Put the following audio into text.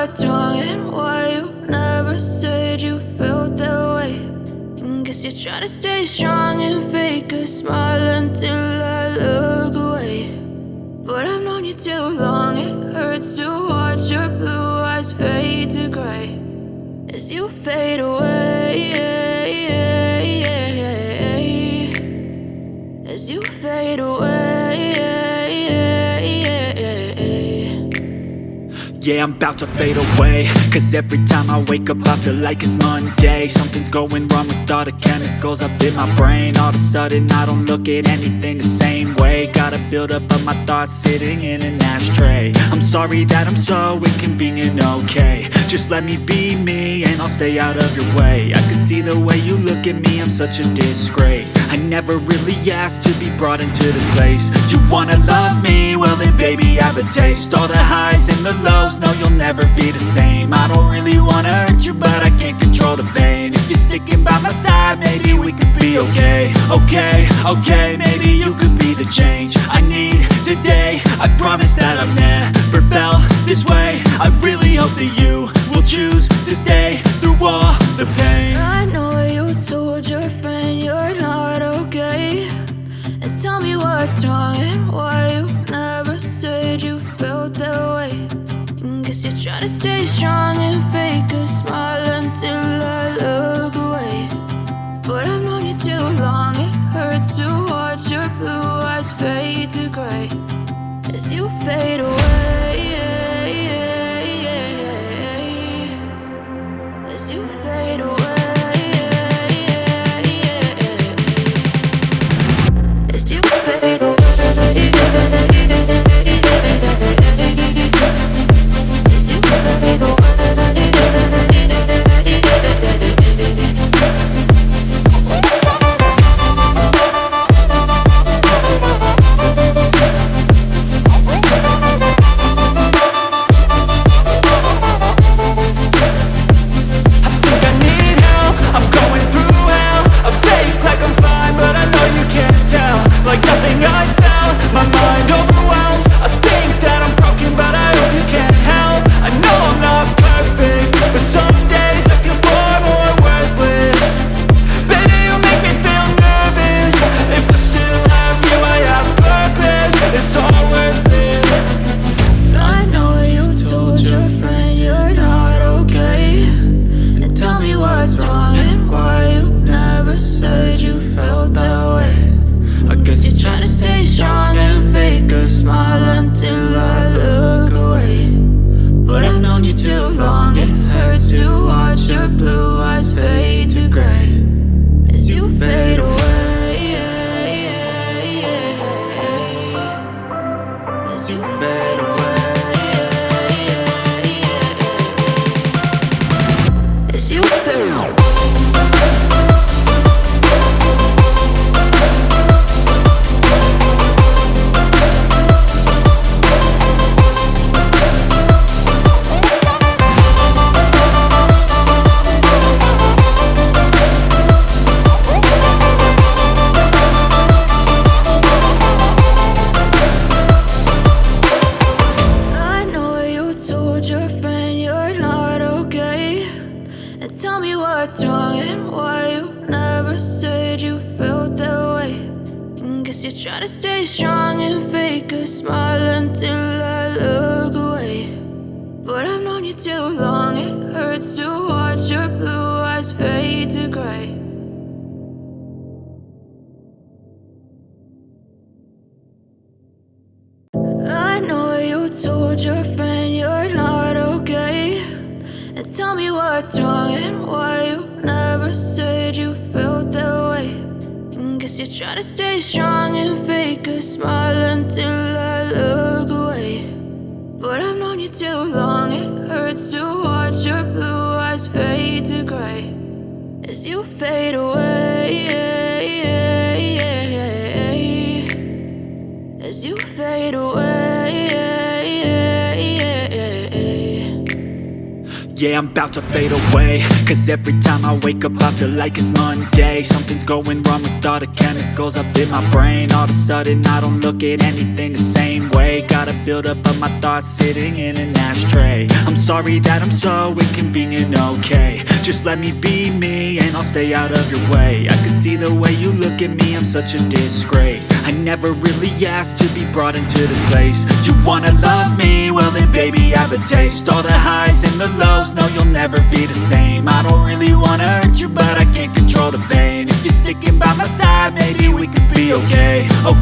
what's wrong and why you never said you felt that way. And guess you're trying to stay strong and fake a smile until I look away. But I've known you too long, it hurts to watch your blue eyes fade to gray as you fade away, as you fade away. Yeah, I'm about to fade away, cause every time I wake up I feel like it's Monday. Something's going wrong with all the chemicals up in my brain. All of a sudden I don't look at anything the same way. Got a build up of my thoughts sitting in an ashtray. I'm sorry that I'm so inconvenient, okay. Just let me be me and I'll stay out of your way. I can see the way you look at me, I'm such a disgrace. I never really asked to be brought into this place. You wanna love me? Well then baby have a taste. All the highs and the lows, no, you'll never be the same. I don't really wanna hurt you, but I can't control the pain. If you're sticking by my side, maybe we could be okay. Okay, maybe you could be the change I need today. I promise that I've never felt this way. I really hope that you will choose to stay through all the pain. I know you told your friend you're not okay, and tell me what's wrong and why you never said you felt that way. Guess you're trying to stay strong and fake a smile until I look away. But I've known you too long, it hurts to watch your blue eyes fade to gray as you fade away, as you fade away, as you fade away. Try to stay strong and fake a smile until I look away. But I've known you too long, it hurts to watch your blue eyes fade to gray. I know you told your friend you're not okay, and tell me what's wrong and why you never said you felt that way. Guess you're trying to stay strong and fake a smile until I look away. But I've known you too long, it hurts to watch your blue eyes fade to gray as you fade away, as you fade away. yeah, I'm about to fade away. Cause every time I wake up I feel like it's Monday. Something's going wrong with all the chemicals up in my brain. All of a sudden I don't look at anything the same way. Got a buildup of my thoughts sitting in an ashtray. I'm sorry that I'm so inconvenient, okay. Just let me be me and I'll stay out of your way. I can see the way you look at me, I'm such a disgrace. I never really asked to be brought into this place. You wanna love me? Well then baby, have a taste. All the highs and the lows, no, you'll never be the same. I don't really wanna hurt you, but I can't control the pain. If you're sticking by my side, maybe we could be okay, okay.